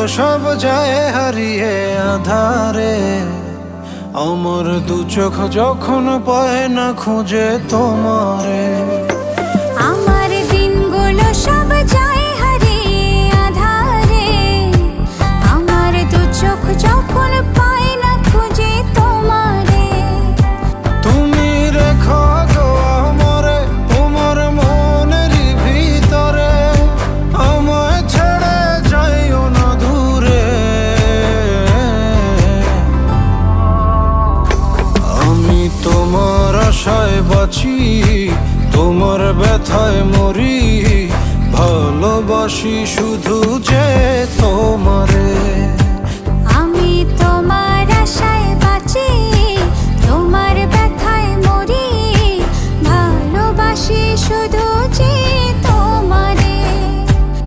সব যায় হারিয়ে আধারে। আমার দু চোখ যখন পায় না খুঁজে তোমারে। আমার দিনগুলো সব যায় হারিয়ে আঁধারে। আমার দু চোখ যখন পায় না খুঁজে তোমারে। তুমি রেখো গো আমারে তোমার মনেরই ভিতরে, আমায় ছেড়ে যাইও না দূরে। আমি তোমার আশায় বাঁচি, তোমার ব্যথায় মরি, ভালোবাসি শুধু যে